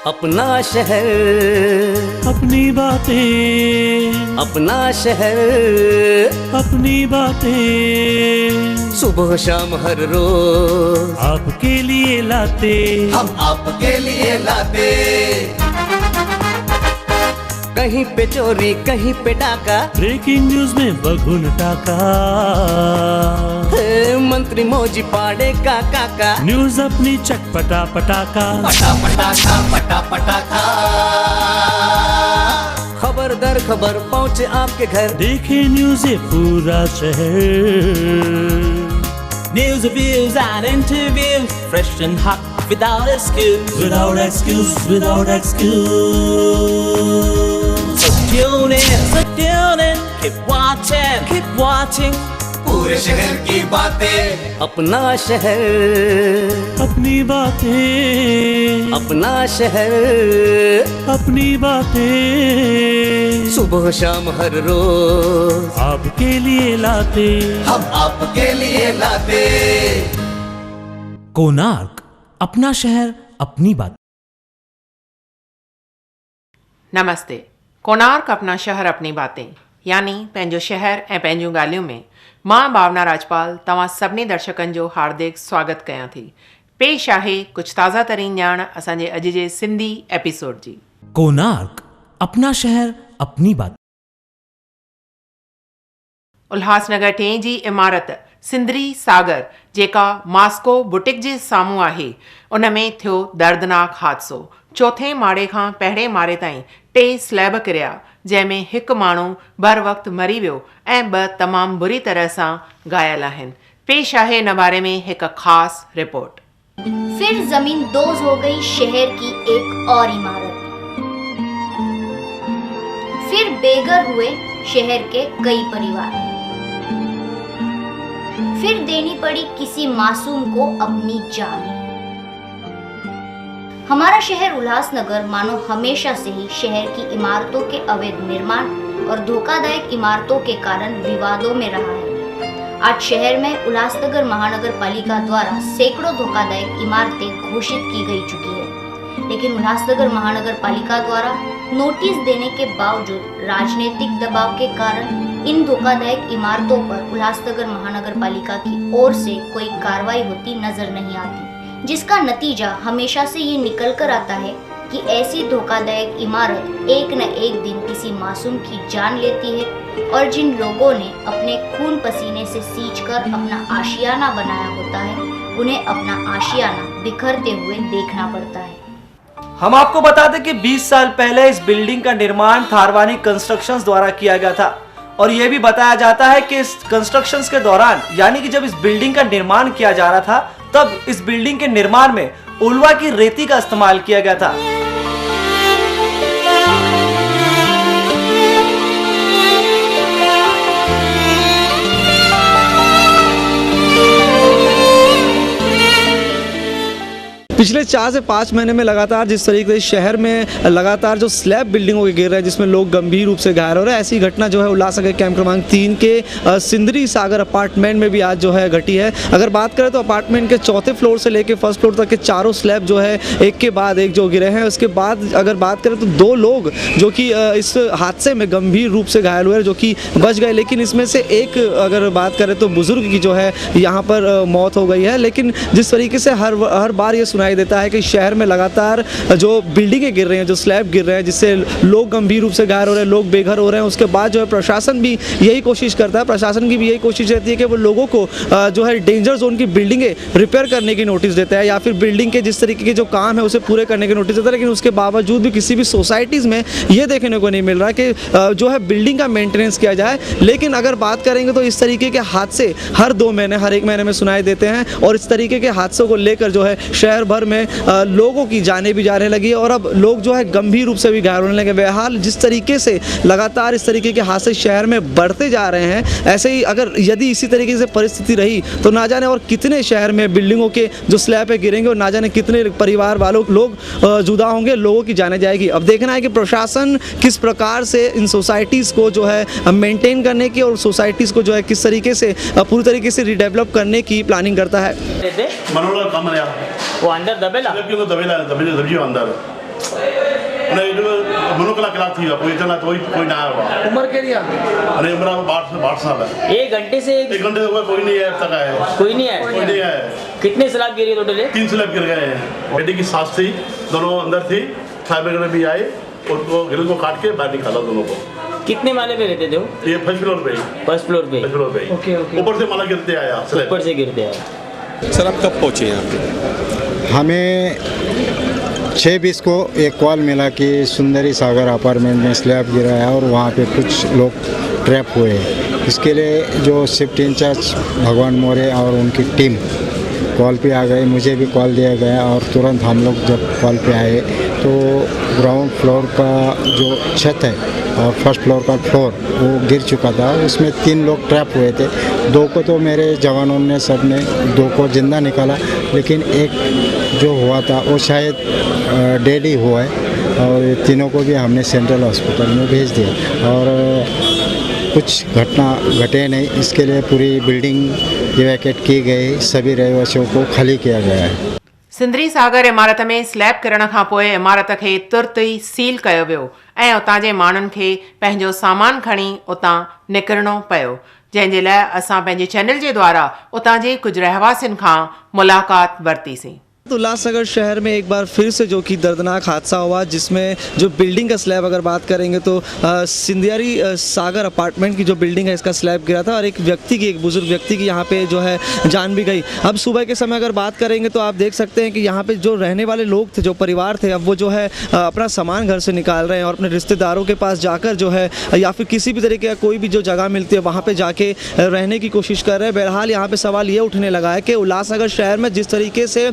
अपना शहर, अपनी बातें, अपना शहर, अपनी बातें, सुबह शाम हर रोज आपके लिए लाते, हम आपके लिए लाते। कहीं पे चोरी कहीं पे डाका, ब्रेकिंग न्यूज में बगुन टाका, मंत्री मौजी पाड़े का काका, न्यूज अपनी चटपटा पटाका, पटा पटाखा पटा पटाखा। खबर दर खबर पहुँचे आपके घर, देखे न्यूज ये पूरा शहर। News, reviews and interviews, fresh and hot, without excuse. Without excuse, without excuse. So tune in, keep watching. पूरे शहर की बातें, अपना शहर, अपनी बातें, अपना शहर, अपनी बातें, सुबह शाम हर रोज आपके लिए लाते, हम आपके लिए लाते। कोणार्क, अपना शहर अपनी बात। नमस्ते। कोणार्क अपना शहर अपनी बातें यानी पंहिंजो शहर ऐं पंहिंजूं ॻाल्हियूं में मां भावना राजपाल तव्हां सभिनी दर्शकनि जो हार्दिक स्वागत कयां थी। पेश आहे कुझु ताज़ा तरीन ॼाण असांजे अॼु जे सिंधी एपिसोड जी। कोणार्क, अपना शहर अपनी बात। उल्हासनगर 2 जी इमारत सिंदरी सागर जेका मास्को बुटीक जे साम्हूं आहे, उन में थियो दर्दनाक हादसो। चौथे माड़े खां पहिरें माड़े ताईं 3 स्लैब किरिया, जंहिंमें हिकु माण्हू बर वक़्तु मरी वियो ऐं 2 तमामु बुरी तरह सां घायल आहिनि। पेश आहे इन बारे में हिकु ख़ासि रिपोर्ट। फिर जमीन दोज हो गई शहर की एक और इमारत, फिर बेघर हुए शहर के कई परिवार, फिर देनी पड़ी किसी मासूम को अपनी जान। हमारा शहर उल्हासनगर मानो हमेशा से ही शहर की इमारतों के अवैध निर्माण और धोखादायक इमारतों के कारण विवादों में रहा है। आज शहर में उल्हासनगर महानगर पालिका द्वारा सैकड़ों धोखादायक इमारतें घोषित की गई चुकी है, लेकिन उल्हासनगर महानगर पालिका द्वारा नोटिस देने के बावजूद राजनीतिक दबाव के कारण इन धोखादायक इमारतों पर उल्हासनगर महानगर पालिका की ओर से कोई कार्रवाई होती नजर नहीं आती, जिसका नतीजा हमेशा से ये निकल कर आता है कि ऐसी धोखादायक इमारत एक न एक दिन किसी मासूम की जान लेती है और जिन लोगों ने अपने खून पसीने से सींचकर अपना आशियाना बनाया होता है, उन्हें अपना आशियाना बिखरते हुए देखना पड़ता है। हम आपको बता दें कि 20 साल पहले इस बिल्डिंग का निर्माण थारवानी कंस्ट्रक्शंस द्वारा किया गया था और यह भी बताया जाता है कि इस कंस्ट्रक्शंस के दौरान, यानी कि जब इस बिल्डिंग का निर्माण किया जा रहा था, तब इस बिल्डिंग के निर्माण में उल्वा की रेती का इस्तेमाल किया गया था। पिछले 4 से 5 महीने में लगातार जिस तरीके से शहर में लगातार जो स्लैब बिल्डिंगों के गिर रहे हैं, जिसमें लोग गंभीर रूप से घायल हो रहे हैं, ऐसी घटना जो है उल्लासनगर कैंप क्रमांक 3 के सिंदरी सागर अपार्टमेंट में भी आज जो है घटी है। अगर बात करें तो अपार्टमेंट के 4थे फ्लोर से लेकर 1st फ्लोर तक के चारों स्लैब जो है एक के बाद एक जो गिरे हैं। उसके बाद अगर बात करें तो 2 लोग जो कि इस हादसे में गंभीर रूप से घायल हुए, जो कि बच गए, लेकिन इसमें से एक अगर बात करें तो बुजुर्ग की जो है यहाँ पर मौत हो गई है। लेकिन जिस तरीके से हर बार ये सुनाई देता है कि शहर में लगातार जो बिल्डिंगें गिर रही हैं, जो स्लैब गिर रहे हैं, जिससे लोग गंभीर रूप से घायल हो रहे हैं, लोग बेघर हो रहे हैं, उसके बाद जो है प्रशासन भी यही कोशिश करता है, प्रशासन की भी यही कोशिश रहती है कि वो लोगों को जो है डेंजर जोन की बिल्डिंगें रिपेयर करने की नोटिस देता है या फिर बिल्डिंग के जिस तरीके के जो काम है उसे पूरे करने की नोटिस देता है। लेकिन उसके बावजूद भी किसी भी सोसाइटीज़ में ये देखने को नहीं मिल रहा कि जो है बिल्डिंग का मेंटेनेंस किया जाए। लेकिन अगर बात करेंगे तो इस तरीके के हादसे हर 2 महीने, हर 1 महीने में सुनाई देते हैं और इस तरीके के हादसों को लेकर जो है शहर भर में लोगों की जानें भी जाने लगी और अब लोग जो है गंभीर रूप से भी घायल होने लगे। बहरहाल जिस तरीके से लगातार इस तरीके के हादसे शहर में बढ़ते जा रहे हैं, ऐसे ही अगर यदि इसी तरीके से परिस्थिति रही तो ना जाने और कितने शहर में बिल्डिंगों के जो स्लैब पे गिरेंगे और ना जाने कितने परिवार वालों लोग जुदा होंगे, लोगों की जाने जाएगी। अब देखना है कि प्रशासन किस प्रकार से इन सोसाइटीज़ को जो है मेंटेन करने की और सोसाइटीज़ को जो है किस तरीके से पूरी तरीके से रीडेवलप करने की प्लानिंग करता है। वो अंदर दबेला अंदर અને એ मनोकला क्लास थी कोई इतना कोई ना आया उम्र के लिए अरे उम्र 62 साल है। 1 घंटे से 1 घंटे से कोई नहीं है अब तक आया कोई नहीं आया। कोई नहीं आया। कितने स्लैब गिरे टोटल? 3 स्लैब गिर गए हैं। बेटी की सास थी, दोनों अंदर थी, फायर ब्रिगेड भी आए और वो गिल को काट के बाहर निकाला दोनों को। कितने माले पे रहते थे वो? ये फर्स्ट फ्लोर पे फर्स्ट फ्लोर पे। Okay okay. ऊपर से माला गिरते आया स्लैब। ऊपर से गिरते आया। सर आप कब पहुँचे यहाँ पे? हमें 6:20 को एक कॉल मिला कि सुंदरी सागर अपार्टमेंट में स्लैब गिरा है और वहाँ पे कुछ लोग ट्रैप हुए हैं। इसके लिए जो शिफ्ट इंचार्ज भगवान मौर्य और उनकी टीम कॉल पे आ गए, मुझे भी कॉल दिया गया और तुरंत हम लोग जब कॉल पे आए तो ग्राउंड फ्लोर का जो छत है और फर्स्ट फ्लोर का फ्लोर वो गिर चुका था। उसमें 3 लोग ट्रैप हुए थे। 2 को तो मेरे जवानों ने सब ने 2 को जिंदा निकाला, लेकिन एक जो हुआ था वो शायद डेड ही हुआ है और तीनों को भी हमने सेंट्रल हॉस्पिटल में भेज दिया और कुछ घटना घटे नहीं। इसके लिए पूरी बिल्डिंग इवैक्यूएट की गई, सभी रहवासियों को खाली किया गया है। सिंदरी सागर इमारत में स्लैब किरण खां पोइ इमारत खे तुर्त ई सील कयो वियो ऐं उतां जे माण्हुनि खे पंहिंजो सामान खणी उतां निकिरणो पियो, जंहिंजे लाइ असां पंहिंजे चैनल जे द्वारा उतां जे कुझु रहवासियुनि खां मुलाक़ात वरितीसीं। उल्लासनगर शहर में एक बार फिर से जो कि दर्दनाक हादसा हुआ, जिसमें जो बिल्डिंग का स्लैब अगर बात करेंगे तो सिंदरी सागर अपार्टमेंट की जो बिल्डिंग है इसका स्लैब गिरा था और एक बुजुर्ग व्यक्ति की यहाँ पे जो है जान भी गई। अब सुबह के समय अगर बात करेंगे तो आप देख सकते हैं कि यहाँ पे जो रहने वाले लोग थे, जो परिवार थे, अब वो जो है अपना सामान घर से निकाल रहे हैं और अपने रिश्तेदारों के पास जाकर जो है या फिर किसी भी तरीके का कोई भी जो जगह मिलती है वहाँ पर जाके रहने की कोशिश कर रहे हैं। बहरहाल यहाँ पर सवाल ये उठने लगा है कि उल्लासनगर शहर में जिस तरीके से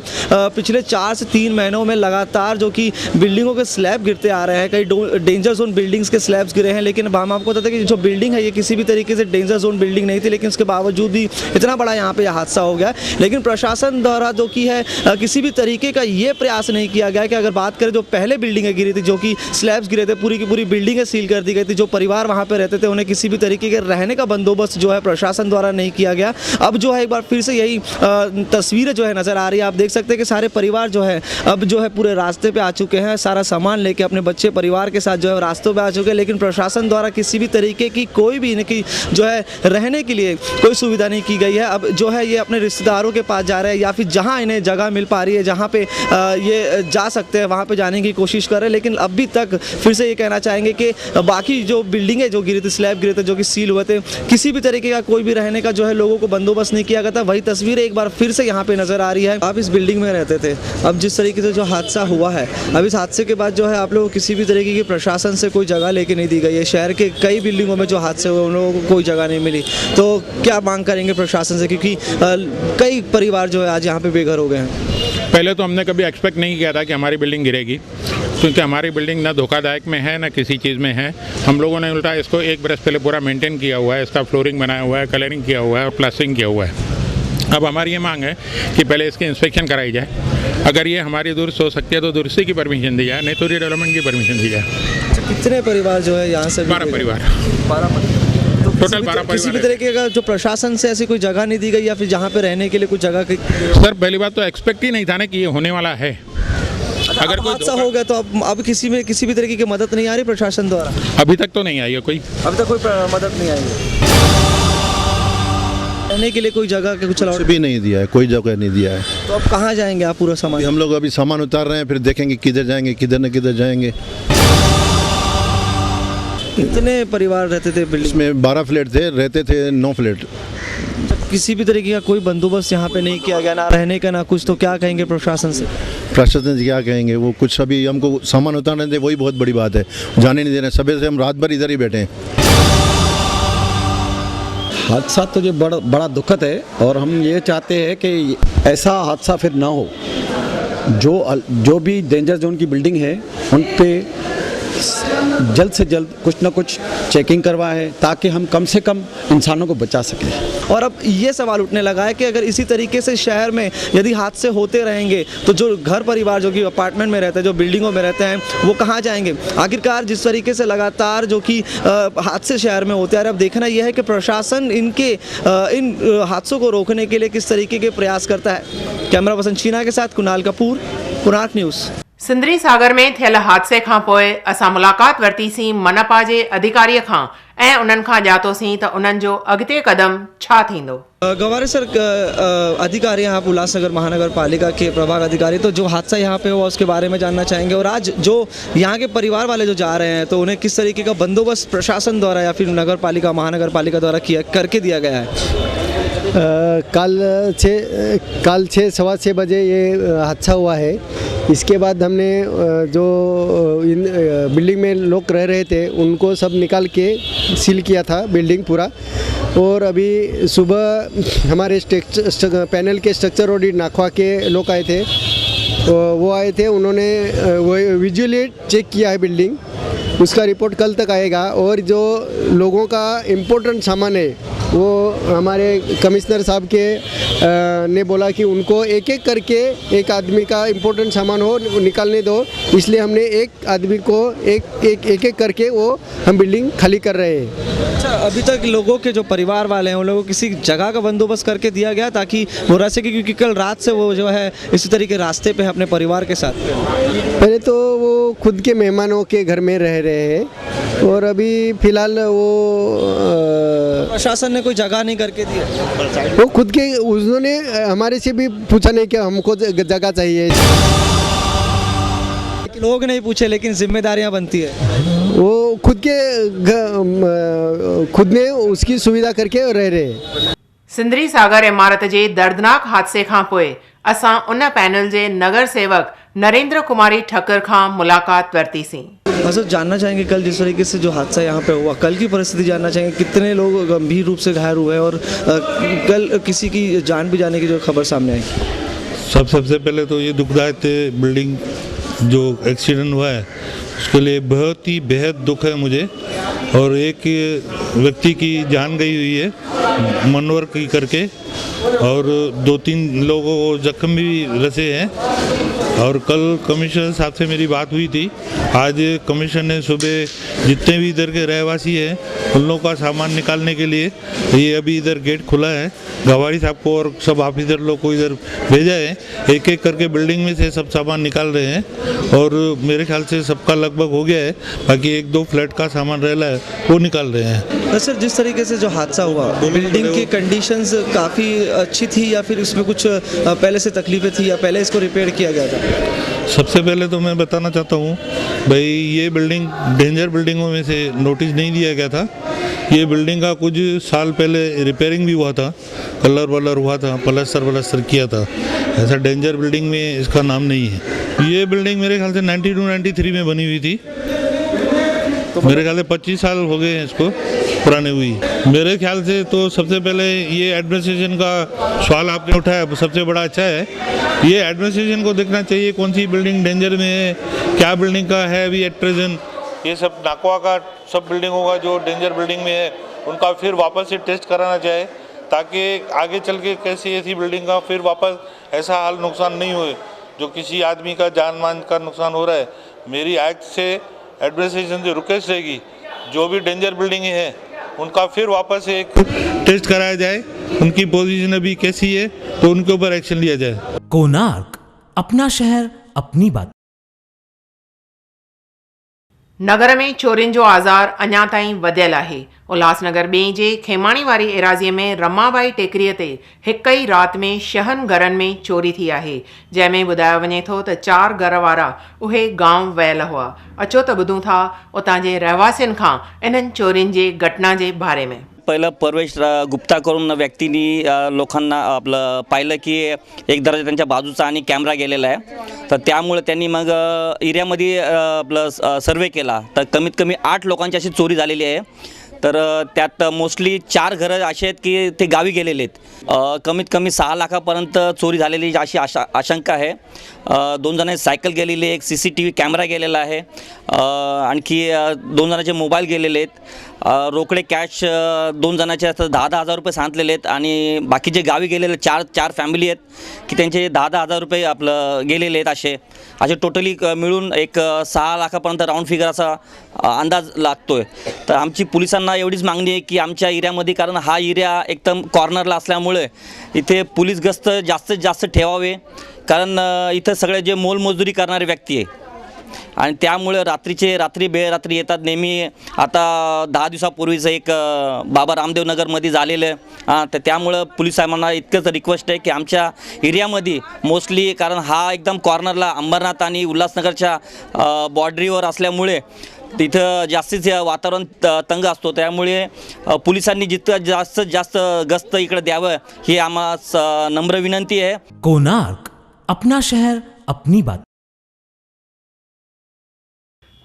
पिछले 4 से 3 महीनों में लगातार जो कि बिल्डिंगों के स्लैब गिरते आ रहे हैं, कई डेंजर जोन बिल्डिंग्स के स्लैब्स गिरे हैं, लेकिन हम आपको बताते हैं कि जो बिल्डिंग है ये किसी भी तरीके से डेंजर जोन बिल्डिंग नहीं थी, लेकिन उसके बावजूद भी इतना बड़ा यहाँ पे हादसा हो गया। लेकिन प्रशासन द्वारा जो कि है किसी भी तरीके का ये प्रयास नहीं किया गया कि अगर बात करें जो पहले बिल्डिंगें गिरी थी, जो कि स्लैब्स गिरे थे, पूरी की पूरी बिल्डिंगें सील कर दी गई थी, जो परिवार वहाँ पर रहते थे उन्हें किसी भी तरीके के रहने का बंदोबस्त जो है प्रशासन द्वारा नहीं किया गया। अब जो है एक बार फिर से यही तस्वीरें जो है नज़र आ रही है। आप देख सकते हैं कि सारे परिवार जो है अब जो है पूरे रास्ते पे आ चुके हैं, सारा सामान लेके अपने बच्चे परिवार के साथ जो है रास्तों पे आ चुके हैं, लेकिन प्रशासन द्वारा किसी भी तरीके की कोई भी इनकी जो है रहने के लिए कोई सुविधा नहीं की गई है। अब जो है ये अपने रिश्तेदारों के पास जा रहे हैं या फिर जहां इन्हें जगह मिल पा रही है, जहां पे ये जा सकते हैं वहां पे जाने की कोशिश कर रहे हैं। लेकिन अभी तक फिर से ये कहना चाहेंगे कि बाकी जो बिल्डिंगें जो गिरी थी, स्लैब गिरे थे, जो कि सील हुए थे, किसी भी तरीके का कोई भी रहने का जो है लोगों को बंदोबस्त नहीं किया गया था। वही तस्वीरें एक बार फिर से यहाँ पे नजर आ रही है। आप इस बिल्डिंग में रहते थे, अब जिस तरीके से जो हादसा हुआ है, अब इस हादसे के बाद जो है आप लोगों को किसी भी तरीके की प्रशासन से कोई जगह लेके नहीं दी गई है। शहर के कई बिल्डिंगों में जो हादसे हुए उन लोगों को कोई जगह नहीं मिली, तो क्या मांग करेंगे प्रशासन से, क्योंकि कई परिवार जो है आज यहाँ पे बेघर हो गए हैं। पहले तो हमने कभी एक्सपेक्ट नहीं किया था कि हमारी बिल्डिंग गिरेगी, क्योंकि हमारी बिल्डिंग ना धोखादायक में है ना किसी चीज़ में है। हम लोगों ने उल्टा इसको 1 बरस पहले पूरा मेंटेन किया हुआ है, इसका फ्लोरिंग बनाया हुआ है, कलरिंग किया हुआ है और प्लास्टरिंग किया हुआ है। अब हमारी ये मांग है कि पहले इसकी इंस्पेक्शन कराई जाए, अगर ये हमारी दुरुस्त हो सकती है तो दुरुस्ती की परमिशन दी जाए, नहीं तो रीडेवलपमेंट की परमिशन दी जाए। कितने परिवार जो है यहाँ से? 12 परिवार, टोटल 12 परिवार। किसी भी तरीके का जो प्रशासन से ऐसी कोई जगह नहीं दी गई या फिर जहाँ पे रहने के लिए कुछ जगह? सर पहली बात तो एक्सपेक्ट ही नहीं था ना कि ये होने वाला है। अगर कोई हादसा हो गया तो अब किसी में किसी भी तरीके की मदद नहीं आ रही प्रशासन द्वारा? अभी तक तो नहीं आई है कोई, अभी तक कोई मदद नहीं आई है। रहने के लिए कोई जगह के कुछ भी नहीं दिया है, कोई जगह नहीं दिया है। तो अब कहाँ जाएंगे आप? पूरा सामान हम लोग अभी सामान उतार रहे हैं, फिर देखेंगे किधर जाएंगे, किधर न किधर जाएंगे। कितने परिवार रहते थे बिल्डिंग में? 12 फ्लैट थे, रहते थे 9 फ्लैट। किसी भी तरीके का कोई बंदोबस्त यहाँ पे नहीं किया गया, ना रहने का ना कुछ, तो क्या कहेंगे प्रशासन से? प्रशासन से क्या कहेंगे, वो कुछ अभी हमको सामान उतारने दे, वही बहुत बड़ी बात है। जाने नहीं दे रहे, सुबह से हम रात भर इधर ही बैठे हैं। हादसा तो ये बड़ा दुखद है और हम ये चाहते हैं कि ऐसा हादसा फिर ना हो। जो भी डेंजर जोन की बिल्डिंग है उन पे जल्द से जल्द कुछ ना कुछ चेकिंग करवाएं, ताकि हम कम से कम इंसानों को बचा सकें। और अब ये सवाल उठने लगा है कि अगर इसी तरीके से शहर में यदि हादसे होते रहेंगे तो जो घर परिवार जो कि अपार्टमेंट में रहते हैं, जो बिल्डिंगों में रहते हैं, वो कहाँ जाएंगे? आखिरकार जिस तरीके से लगातार जो कि हादसे शहर में होते हैं, अब देखना यह है कि प्रशासन इन हादसों को रोकने के लिए किस तरीके के प्रयास करता है। कैमरा पर्सन शीना के साथ कुणाल कपूर, कोणार्क न्यूज़। सिंदरी सागर में थियल हादसे खां पोइ असां मुलाक़ात वरितीसीं मनपा जे अधिकारीअ खां ऐं उन्हनि खां ॼातोसीं त उन्हनि जो अॻिते कदम छा थींदो। गवारे सर, अधिकारी यहाँ पर उल्लासनगर महानगर पालिका के प्रभाग अधिकारी, तो जो हादसा यहाँ पे हुआ उसके बारे में जानना चाहेंगे और आज जो यहाँ के परिवार वाले जो जा रहे हैं तो उन्हें किस तरीके का बंदोबस्त प्रशासन द्वारा या फिर नगर पालिका महानगर पालिका द्वारा करके दिया गया है। कल 6:15 बजे ये हादसा हुआ है। इसके बाद हमने जो इन बिल्डिंग में लोग रह रहे थे उनको सब निकाल के सील किया था बिल्डिंग पूरा। और अभी सुबह हमारे पैनल के स्ट्रक्चर ऑडिट नाखवा के लोग आए थे, वो आए थे, उन्होंने वो विजुअली चेक किया है बिल्डिंग, उसका रिपोर्ट कल तक आएगा। और जो लोगों का इम्पोर्टेंट सामान है वो हमारे कमिश्नर साहब के ने बोला कि उनको एक एक करके एक आदमी का इम्पोर्टेंट सामान हो निकालने दो, इसलिए हमने एक आदमी को एक करके वो हम बिल्डिंग खाली कर रहे हैं। अच्छा, अभी तक लोगों के जो परिवार वाले हैं उन लोगों को किसी जगह का बंदोबस्त करके दिया गया ताकि वो रह सके, क्योंकि कल रात से वो जो है इसी तरीके रास्ते पे है अपने परिवार के साथ। पहले तो वो खुद के मेहमानों के घर में रह रहे हैं और अभी फिलहाल वो प्रशासन ने कोई जगह नहीं करके दी, वो खुद के, उन्होंने हमारे से भी पूछा नहीं कि हमको जगह चाहिए, लोग नहीं पूछे, लेकिन जिम्मेदारियां बनती है। वो खुद ने उसकी सुविधा करके रह रहे। सिंदरी सागर इमारत जे दर्दनाक हादसे खां पोइ असां उन पैनल जे नगर सेवक नरेंद्र कुमारी ठक्कर खां मुलाक़ात वरितीसीं। सर, जानना चाहेंगे कल जिस तरीके से जो हादसा यहाँ पे हुआ, कल की परिस्थिति जानना चाहेंगे, कितने लोग गंभीर रूप से घायल हुए और कल किसी की जान भी जाने की जो खबर सामने आई। सबसे पहले तो ये दुखदायक बिल्डिंग जो एक्सीडेंट हुआ है उसके लिए बहुत ही बेहद दुख है मुझे। और एक व्यक्ति की जान गई हुई है मनोवर की करके, और 2-3 लोगों को जख्म भी रसे हैं। और कल कमिश्नर साहब से मेरी बात हुई थी। आज कमिश्नर ने सुबह जितने भी इधर के रहवासी हैं उन लोगों का सामान निकालने के लिए ये अभी इधर गेट खुला है, गवारी साहब को और सब ऑफिसर लोग को इधर भेजा है। एक एक करके बिल्डिंग में से सब सामान निकाल रहे हैं और मेरे ख्याल से सबका लगभग हो गया है, बाकी 1-2 फ्लैट का सामान रहला है वो निकाल रहे हैं। सर, जिस तरीके से जो हादसा हुआ, बिल्डिंग की कंडीशंस काफ़ी अच्छी थी या फिर इसमें कुछ पहले से तकलीफें थी या पहले इसको रिपेयर किया गया था? सबसे पहले तो मैं बताना चाहता हूँ भाई, ये बिल्डिंग डेंजर बिल्डिंगों में से नोटिस नहीं दिया गया था। ये बिल्डिंग का कुछ साल पहले रिपेयरिंग भी हुआ था, कलर वलर हुआ था, प्लस्तर किया था। ऐसा डेंजर बिल्डिंग में इसका नाम नहीं है। ये बिल्डिंग मेरे ख्याल से 92-93 में बनी हुई थी। मेरे ख्याल से 25 साल हो गए हैं इसको पुराने हुई। मेरे ख्याल से तो सबसे पहले ये एडमिनिस्ट्रेशन का सवाल आपने उठाया, सबसे बड़ा अच्छा है। ये एडमिनिस्ट्रेशन को देखना चाहिए कौन सी बिल्डिंग डेंजर में है, क्या बिल्डिंग का है अभी एट प्रेजेंट। ये सब नाकवा का सब बिल्डिंगों का जो डेंजर बिल्डिंग में है उनका फिर वापस से टेस्ट कराना चाहिए, ताकि आगे चल के कैसी ऐसी बिल्डिंग का फिर वापस ऐसा हाल नुकसान नहीं हुए जो किसी आदमी का जान मान का नुकसान हो रहा है। मेरी एक्ट से एडमिनिस्ट्रेशन से रिक्वेस्ट रहेगी, जो भी डेंजर बिल्डिंग है उनका फिर वापस से एक टेस्ट कराया जाए, उनकी पोजीशन अभी कैसी है तो उनके ऊपर एक्शन लिया जाए। कोणार्क, अपना शहर अपनी बात। नगर में चोरियुनि जो आज़ार अञा ताईं वधियल आहे। उल्हासनगर ॿिएं जे खेमाणी वारी एराज़ीअ में रमाबाई टेकरीअ ते हिक ई राति में 6 घरनि में चोरी थी आहे, जंहिंमें ॿुधायो वञे थो त 4 घर वारा उहे गांव वियल हुआ। अचो त ॿुधूं था उतां जे रहवासियुनि खां इन्हनि चोरियुनि जे घटना जे बारे में। पहिलं प्रवेश गुप्ता करून व्यक्तींनी लोकांना आपलं पाहिलं की एक दरवाजा त्यांच्या बाजूचा आणि कॅमेरा गेलेला आहे, तर त्यामुळे त्यांनी मग एरियामध्ये आपलं सर्वे केला, तर कमीत कमी 8 लोकांची अशी चोरी झालेली आहे। तर त्यात मोस्टली 4 घरं असे आहेत की ते गावी गेलेले आहेत। कमीत कमी 6 लाखापर्यंत चोरी झालेली अशी आशंका आहे। 2 जणांची सायकल गेलेली आहे, एक CCTV कॅमेरा गेलेला आहे, आणखी 2 जणांचे मोबाईल गेलेले आहेत, रोकडे कॅश 2 जणांचे 10-10 हजार रुपये सांगितलेले आहेत, आणि बाकी जे गावी गेलेले 4 फॅमिली आहेत की त्यांचे 10-10 हजार रुपये आपलं गेलेले आहेत। असे टोटली मिळून एक 6 लाखापर्यंत राऊंड फिगर असा अंदाज लागतोय। तर आमची पोलिसांना एवढीच मागणी आहे की आमच्या एरियामध्ये, कारण हा एरिया एकदम कॉर्नरला असल्यामुळे इथे पोलीस गस्त जास्तीत जास्त ठेवावे, कारण इथं सगळे जे मोलमजुरी करणारे व्यक्ती आहे आणि त्यामुळे रात्री बेरात्री येतात नेहमी. आता 10 दिवसापूर्वीचं एक बाबा रामदेव नगरमध्ये झालेलं तर त्यामुळं पोलीस साहेबांना इतकंच रिक्वेस्ट आहे की आमच्या एरियामध्ये मोस्टली, कारण हा एकदम कॉर्नरला अंबरनाथ आणि उल्हासनगरच्या बॉर्डरीवर असल्यामुळे तिथं जास्तीत वातावरण तंग असतो. त्यामुळे पोलिसांनी जितकं जास्त गस्त इकडे द्यावं ही आम्हाला नम्र विनंती आहे. कोणार्क, अपना शहर अपनी बात.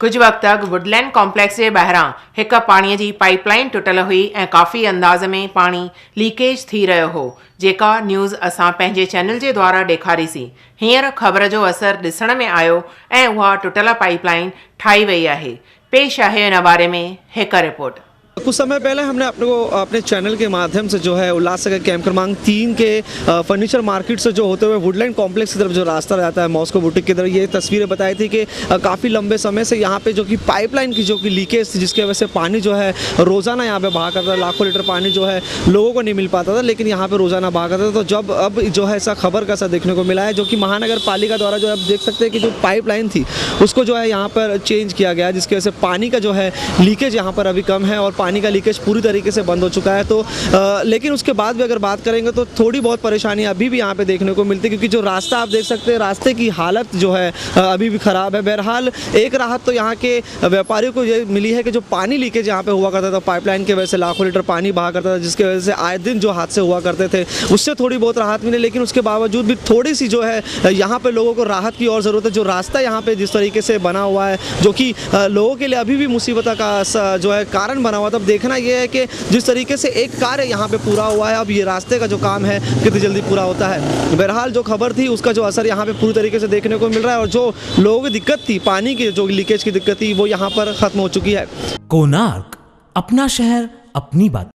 कुछ वक़्त तक वुडलैंड कॉम्प्लेक्स के ॿाहिरां हिक पाणीअ जी पाइपलाइन टुटल हुई ऐं काफ़ी अंदाज़ में पाणी लीकेज थी रहियो हो, जेका न्यूज़ असां पंहिंजे चैनल जे द्वारा ॾेखारीसीं. हींअर ख़बर जो असर ॾिसण में आयो ऐं उहा टुटल पाइपलाइन ठाही वई आहे. पेश आहे इन बारे में हिकु रिपोर्ट. कुछ समय पहले हमने अपने चैनल के माध्यम से जो है उल्लासनगर कैंप क्रमांक 3 के फर्नीचर मार्केट से जो होते हुए वुडलैंड कॉम्प्लेक्स की तरफ जो रास्ता जाता है मॉस्को बुटीक की तरफ, ये तस्वीरें बताई थी कि काफ़ी लंबे समय से यहाँ पे जो कि पाइपलाइन की जो कि लीकेज थी, जिसकी वजह से पानी जो है रोज़ाना यहाँ पे बहा करता था. लाखों लीटर पानी जो है लोगों को नहीं मिल पाता था, लेकिन यहाँ पर रोज़ाना बहा करता था. तो जब अब जो है ऐसा खबर का सा देखने को मिला है, जो कि महानगर पालिका द्वारा जो है आप देख सकते हैं कि जो पाइपलाइन थी उसको जो है यहाँ पर चेंज किया गया, जिसकी वजह से पानी का जो है लीकेज यहाँ पर अभी कम है और पानी का लीकेज पूरी तरीके से बंद हो चुका है. तो लेकिन उसके बाद भी अगर बात करेंगे तो थोड़ी बहुत परेशानी अभी भी यहाँ पे देखने को मिलती है, क्योंकि जो रास्ता आप देख सकते हैं, रास्ते की हालत जो है अभी भी ख़राब है. बहरहाल एक राहत तो यहाँ के व्यापारियों को ये मिली है कि जो पानी लीकेज यहाँ पे हुआ करता था पाइपलाइन की वजह से, लाखों लीटर पानी बहा करता था, जिसकी वजह से आए दिन जो हादसे हुआ करते थे, उससे थोड़ी बहुत राहत मिली. लेकिन उसके बावजूद भी थोड़ी सी जो है यहाँ पर लोगों को राहत की और ज़रूरत है. जो रास्ता यहाँ पर जिस तरीके से बना हुआ है, जो कि लोगों के लिए अभी भी मुसीबत का जो है कारण बना हुआ. तब देखना ये है कि जिस तरीके से एक कार्य यहाँ पे पूरा हुआ है, अब ये रास्ते का जो काम है कितनी जल्दी पूरा होता है. बहरहाल जो खबर थी उसका जो असर यहाँ पे पूरी तरीके से देखने को मिल रहा है और जो लोगों की दिक्कत थी, पानी की जो लीकेज की दिक्कत थी, वो यहाँ पर खत्म हो चुकी है. कोणार्क, अपना शहर अपनी बात.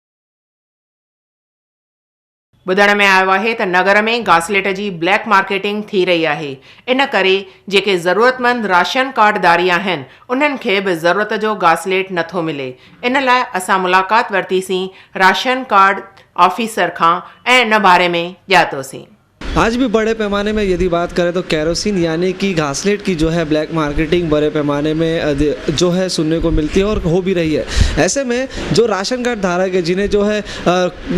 ॿुधण में आयो आहे त नगर में घासलेट जी ब्लैक मार्केटिंग थी रही आहे. इन करे जेके ज़रूरतमंद राशन कार्डधारी आहिनि उन्हनि खे बि ज़रूरत जो घासलेट नथो मिले. इन लाइ असां मुलाक़ात वरितीसीं राशन कार्ड ऑफिसर खां ऐं इन बारे में ॼातोसीं. आज भी बड़े पैमाने में यदि बात करें तो कैरोसिन यानी कि घासलेट की जो है ब्लैक मार्केटिंग बड़े पैमाने में जो है सुनने को मिलती है और हो भी रही है. ऐसे में जो राशन कार्ड धारक है, जिन्हें जो है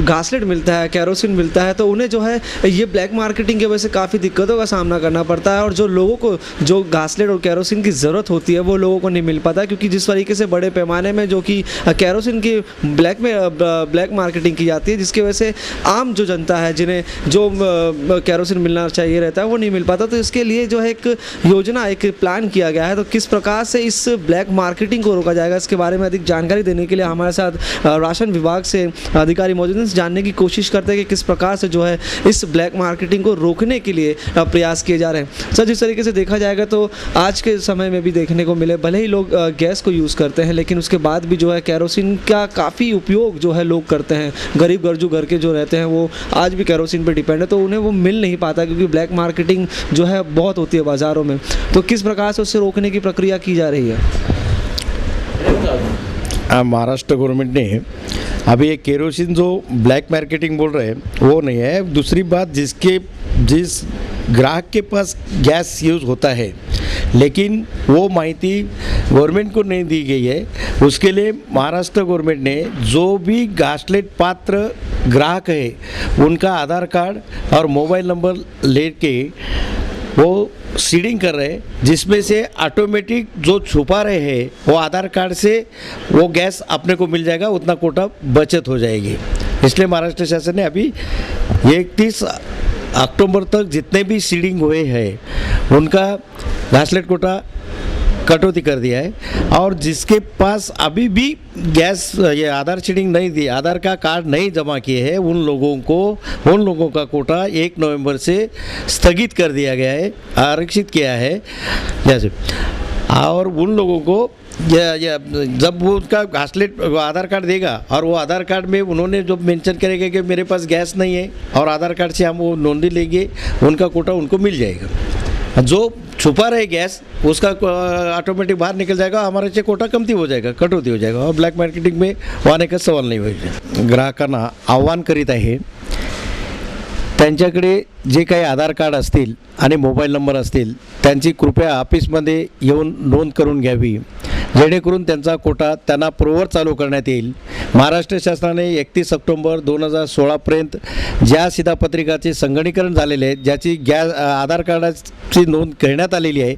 घासलेट मिलता है, कैरोसिन मिलता है, तो उन्हें जो है ये ब्लैक मार्केटिंग की वजह से काफ़ी दिक्कतों का सामना करना पड़ता है. और जो लोगों को जो घासलेट और कैरोसिन की ज़रूरत होती है वो लोगों को नहीं मिल पाता, क्योंकि जिस तरीके से बड़े पैमाने में जो कि कैरोसिन की ब्लैक मार्केटिंग की जाती है, जिसकी वजह से आम जो जनता है, जिन्हें जो कैरोसिन मिलना चाहिए रहता है, वो नहीं मिल पाता. तो इसके लिए जो है एक योजना, एक प्लान किया गया है. तो किस प्रकार से इस ब्लैक मार्केटिंग को रोका जाएगा, इसके बारे में अधिक जानकारी देने के लिए हमारे साथ राशन विभाग से अधिकारी मौजूद हैं. जानने की कोशिश करते हैं कि किस प्रकार से जो है इस ब्लैक मार्केटिंग को रोकने के लिए प्रयास किए जा रहे हैं. सर, जिस तरीके से देखा जाएगा तो आज के समय में भी देखने को मिले, भले ही लोग गैस को यूज़ करते हैं, लेकिन उसके बाद भी जो है कैरोसिन का काफ़ी उपयोग जो है लोग करते हैं. गरीब गरजू घर के जो रहते हैं वो आज भी कैरोसिन पर डिपेंड है, तो उन्हें वो मिल नहीं पाता, क्योंकि ब्लैक मार्केटिंग जो है बहुत होती है बाज़ारों में. तो किस प्रकार से उससे रोकने की प्रक्रिया की जा रही है? महाराष्ट्र गवर्नमेंट ने अभी ये केरोसिन जो ब्लैक मार्केटिंग बोल रहे हैं वो नहीं है. दूसरी बात, जिस ग्राहक के पास गैस यूज़ होता है लेकिन वो माहिती गवर्नमेंट को नहीं दी गई है, उसके लिए महाराष्ट्र गवर्नमेंट ने जो भी घासलेट पात्र ग्राहक है उनका आधार कार्ड और मोबाइल नंबर लेके वो सीडिंग कर रहे हैं, जिसमें से ऑटोमेटिक जो छुपा रहे हैं वो आधार कार्ड से वो गैस अपने को मिल जाएगा, उतना कोटा बचत हो जाएगी. इसलिए महाराष्ट्र शासन ने अभी 31 अक्टूबर तक जितने भी सीडिंग हुए हैं उनका घासलेट कोटा कटौती कर दिया है. और जिसके पास अभी भी गैस ये आधार सीडिंग नहीं दी, आधार का कार्ड नहीं जमा किए हैं, उन लोगों का कोटा 1 नवंबर से स्थगित कर दिया गया है, आरक्षित किया है जैसे. और उन लोगों को जब वो उसका घासलेट आधार कार्ड देगा और वो आधार कार्ड में उन्होंने जो मेंशन करेगा कि मेरे पास गैस नहीं है और आधार कार्ड से हम वो नोंदी लेंगे, उनका कोटा उनको मिल जाएगा. जो छुपा रहे गैस उसका ऑटोमेटिक बाहर निकल जाएगा, हमारे से कोटा कमती हो जाएगा, कटौती हो जाएगा और ब्लॅक मार्केटिंग में वाहने का सवाल नाही होईल. ग्राहकांना आव्हान करीत आहे, त्यांच्याकडे जे काही आधार कार्ड असतील आणि मोबाईल नंबर असतील त्यांची कृपया ऑफिसमध्ये येऊन नोंद करून घ्यावी, जेणेकरून त्यांचा कोटा त्यांना पूर्ववत चालू करण्यात येईल. महाराष्ट्र शासनाने 31 ऑक्टोबर 2016पर्यंत ज्या शिधापत्रिकाचे संगणकीकरण झालेले आहे, ज्याची आधार कार्डाची नोंद करण्यात आलेली आहे,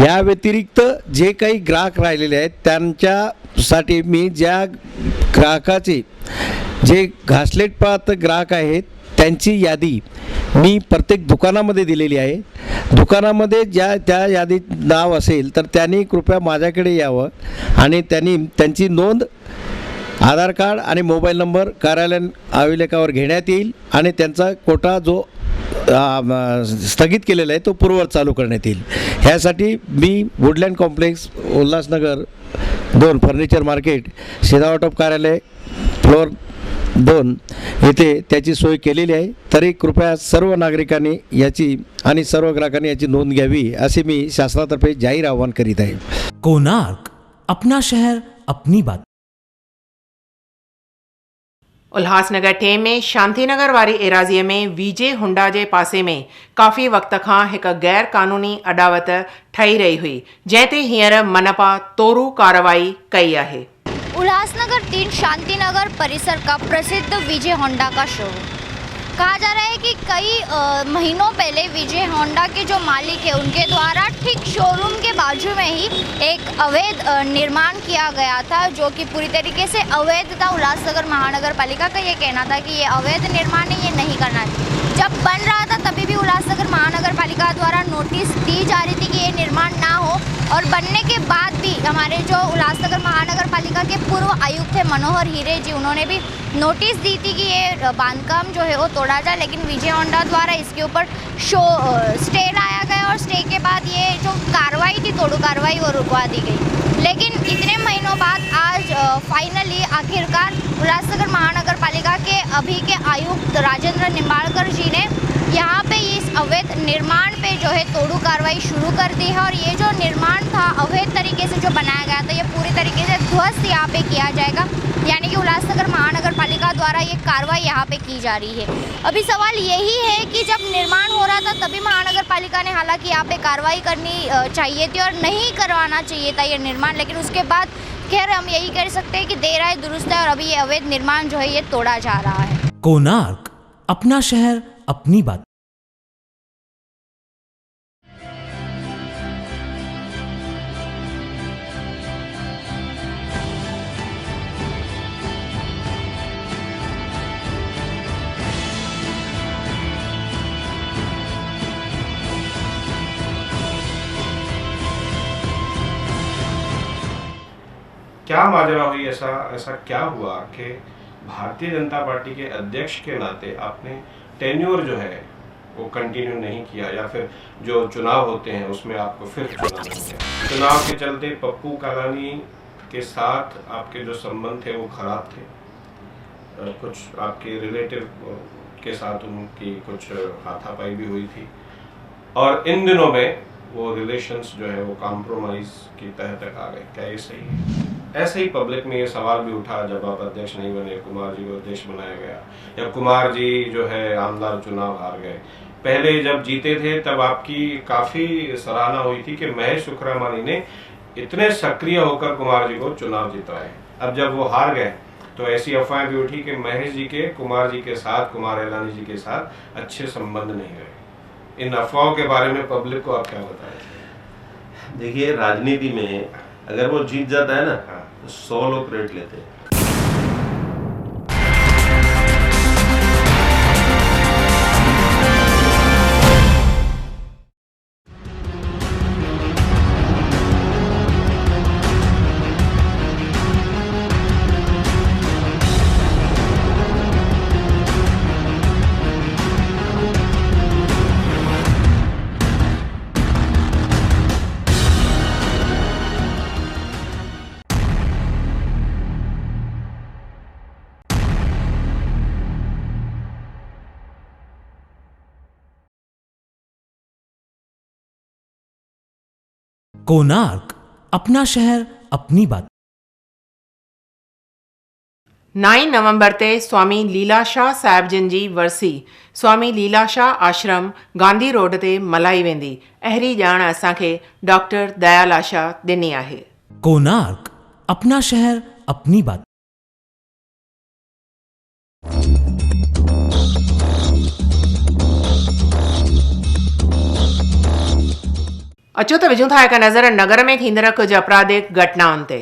या व्यतिरिक्त जे काही ग्राहक राहिलेले आहेत त्यांच्यासाठी मी ज्या ग्राहकाचे जे घासलेट पात्र ग्राहक आहेत त्यांची यादी मी प्रत्येक दुकानामध्ये दिलेली आहे. दुकानामध्ये त्या यादीत नाव असेल तर त्यांनी कृपया माझ्याकडे यावं आणि त्यांची नोंद आधार कार्ड आणि मोबाईल नंबर कार्यालयीन अभिलेखावर घेण्यात येईल आणि त्यांचा कोटा जो स्थगित केलेला आहे तो पूर्ववत चालू करण्यात येईल. ह्यासाठी मी Woodland complex Ulhasnagar 2 furniture market शिधावाटप कार्यालय फ्लोअर 2 येथे त्याची सोय केलेली आहे. तरी कृपया सर्व नागरिकांनी याची आणि सर्व ग्राहकांनी याची नोंद घ्यावी असे मी शासनातर्फे जाहीर आवाहन करीत आहे. कोणार्क अपना शहर अपनी बात. उल्हासनगर टे में शांतिनगर वारी एराज़ीअ में वीजे हुंडा जे पासे में काफ़ी वक़्त खां हिक गैर कानूनी अडावत ठही रही हुई, जंहिं हींअर मनपा तोरू कार्रवाई कई आहे. उल्लासनगर 3 शांतिनगर परिसर का प्रसिद्ध विजय होंडा का शोरूम। कहा जा रहा है कि कई महीनों पहले विजय होंडा के जो मालिक है उनके द्वारा ठीक शोरूम के बाजू में ही एक अवैध निर्माण किया गया था, जो कि पूरी तरीके से अवैध था। उल्लासनगर महानगर पालिका का ये कहना था कि ये अवैध निर्माण है, ये नहीं करना चाहिए। जब बन रहा था तभी भी उल्लासनगर महानगर पालिका द्वारा नोटिस दी जा रही थी कि ये निर्माण ना हो, और बनने के बाद भी हमारे जो उल्लासनगर महानगर पालिका के पूर्व आयुक्त थे मनोहर हीरे जी, उन्होंने भी नोटिस दी थी कि ये बांधकाम जो है वो तोड़ा जाए, लेकिन विजय होंडा द्वारा इसके ऊपर स्टे लाया गया और स्टे के बाद ये जो कार्रवाई थी, तोड़ू कार्रवाई, वो रुकवा दी गई। लेकिन इतने महीनों बाद आज फाइनली आखिरकार उल्लासनगर महानगर पालिका के अभी के आयुक्त राजेंद्र निम्बाड़कर जी ने यहाँ पे इस अवैध निर्माण पे जो है तोड़ू कार्रवाई शुरू कर दी है, और ये जो निर्माण था अवैध तरीके से जो बनाया गया था, ये पूरी तरीके से ध्वस्त यहाँ पे किया जाएगा। यानी कि उल्लासनगर महानगर पालिका द्वारा ये कार्रवाई यहाँ पे की जा रही है। अभी सवाल यही है कि जब निर्माण हो रहा था तभी महानगर पालिका ने हालांकि यहाँ पे कार्रवाई करनी चाहिए थी और नहीं करवाना चाहिए था ये निर्माण, लेकिन उसके बाद खैर हम यही कह सकते हैं कि देर आए दुरुस्त है, और अभी ये अवैध निर्माण जो है ये तोड़ा जा रहा है। कोणार्क, अपना शहर अपनी बात। क्या माजरा हुई, ऐसा क्या हुआ कि भारतीय जनता पार्टी के अध्यक्ष के नाते आपने टेन्योर जो है वो कंटिन्यू नहीं किया, या फिर जो चुनाव होते हैं उसमें आपको फिर चुना नहीं किया? चुनाव के चलते पप्पू कालानी के साथ आपके जो संबंध थे वो खराब थे, कुछ आपके रिलेटिव के साथ उनकी कुछ हाथापाई भी हुई थी, और इन दिनों में वो रिलेशंस जो है वो कॉम्प्रोमाइज़ की तह तक आ गए। क्या ये सही है? ऐसे ही पब्लिक में ये सवाल भी उठा जब आप अध्यक्ष नहीं बने, कुमार जी को अध्यक्ष बनाया गया, या कुमार जी जो है आमदार चुनाव हार गए। पहले जब जीते थे तब आपकी काफ़ी सराहना हुई थी कि महेश शुक्रामानी ने इतने सक्रिय होकर कुमार जी को चुनाव जितवाए। अब जब वो हार गए तो ऐसी अफवाहें भी उठी कि महेश जी के कुमार जी के साथ, कुमार एलानी जी के साथ अच्छे संबंध नहीं रहे। इन अफवाहों के बारे में पब्लिक को आप क्या बताएं? देखिए, राजनीति में अगर वो जीत जाता है ना तो 100 लोग क्रेडिट लेते हैं। कोणार्क, अपना शहर अपनी बात। 9 नवंबर ते स्वामी लीलाशाह साहिब जिन जी वरसी स्वामी लीलाशाह आश्रम गांधी रोड ते मल्हाई वेंदी। अहिड़ी ॼाण असांखे डॉक्टर दयाल आशा ॾिनी आहे। कोणार्क, अपना शहर अपनी बात। अचो त विझूं था हिकु नज़र नगर में थींदड़ कुछ आपराधिक घटनाउनि ते।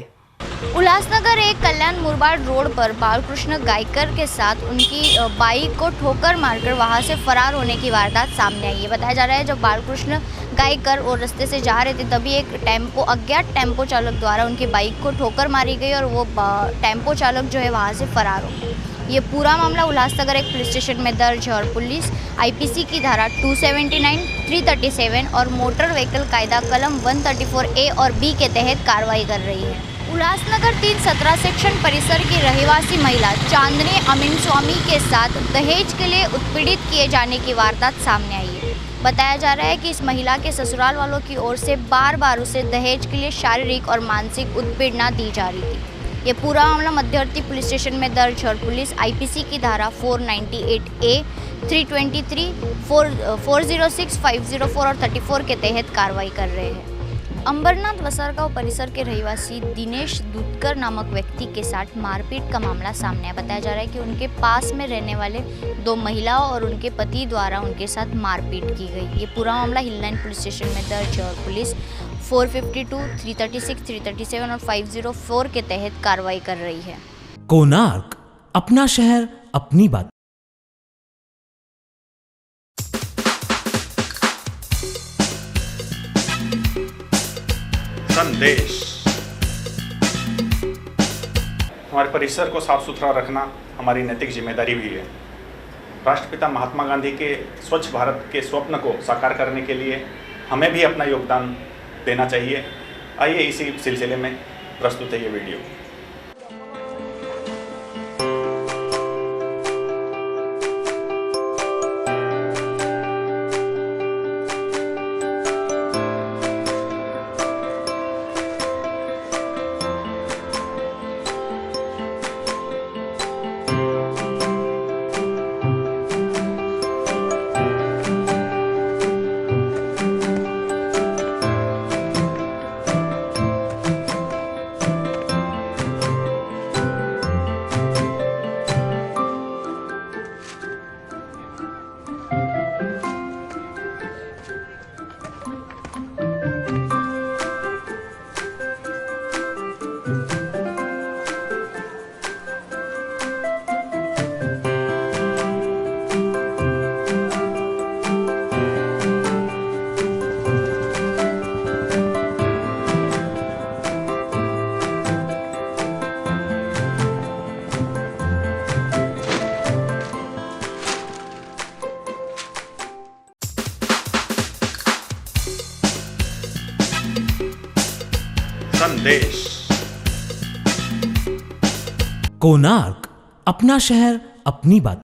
उल्लासनगर एक कल्याण मुरबाड रोड पर बालकृष्ण गायकर के साथ उनकी बाइक को ठोकर मारकर वहां से फरार होने की वारदात सामने आई है। बताया जा रहा है जब बालकृष्ण गायकर और रास्ते से जा रहे थे तभी एक अज्ञात टेम्पो चालक द्वारा उनकी बाइक को ठोकर मारी गई और वो टेम्पो चालक जो है वहां से फरार हो गए। ये पूरा मामला उल्लासनगर एक पुलिस स्टेशन में दर्ज है और पुलिस आईपीसी की धारा 279, 337 और मोटर व्हीकल कायदा कलम 134A और B के तहत कार्रवाई कर रही है। उल्लासनगर 317 सेक्शन परिसर की रहवासी महिला चांदनी अमीन स्वामी के साथ दहेज के लिए उत्पीड़ित किए जाने की वारदात सामने आई है। बताया जा रहा है कि इस महिला के ससुराल वालों की ओर से बार बार उसे दहेज के लिए शारीरिक और मानसिक उत्पीड़ना दी जा रही थी। ये पूरा मामला मध्यवर्ती पुलिस स्टेशन में दर्ज है और पुलिस आईपीसी की धारा 498A, 323, 406, 504 और 34 के तहत कार्रवाई कर रहे हैं। अंबरनाथ वसरगांव परिसर के रहवासी दिनेश दूधकर नामक व्यक्ति के साथ मारपीट का मामला सामने आया। बताया जा रहा है कि उनके पास में रहने वाले 2 महिलाओं और उनके पति द्वारा उनके साथ मारपीट की गई। ये पूरा मामला हिललाइन पुलिस स्टेशन में दर्ज है और पुलिस 452, 336, 337 और 504 के तहत कार्रवाई कर रही है। कोणार्क, अपना शहर अपनी बात। संदेश। हमारे परिसर को साफ सुथरा रखना हमारी नैतिक जिम्मेदारी भी है। राष्ट्रपिता महात्मा गांधी के स्वच्छ भारत के स्वप्न को साकार करने के लिए हमें भी अपना योगदान देना चाहिए। आइए इसी सिलसिले में प्रस्तुत है ये वीडियो। संदेश। कोणार्क, अपना शहर अपनी बात।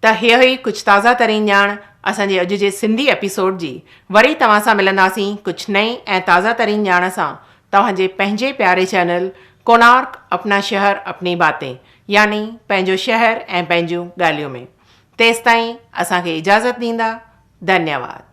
त हीअ हुई कुझु ताज़ा तरीन ॼाण असांजे अॼु जे सिंधी एपिसोड जी। वरी तव्हां सां मिलंदासीं कुझु नई ऐं ताज़ा तरीन ॼाण सां तव्हांजे पंहिंजे प्यारे चैनल कोणार्क अपना शहर अपनी बातें, यानी पंहिंजो शहर ऐं पंहिंजूं ॻाल्हियूं में। तेसिताईं असांखे इजाज़त ॾींदा। धन्यवाद।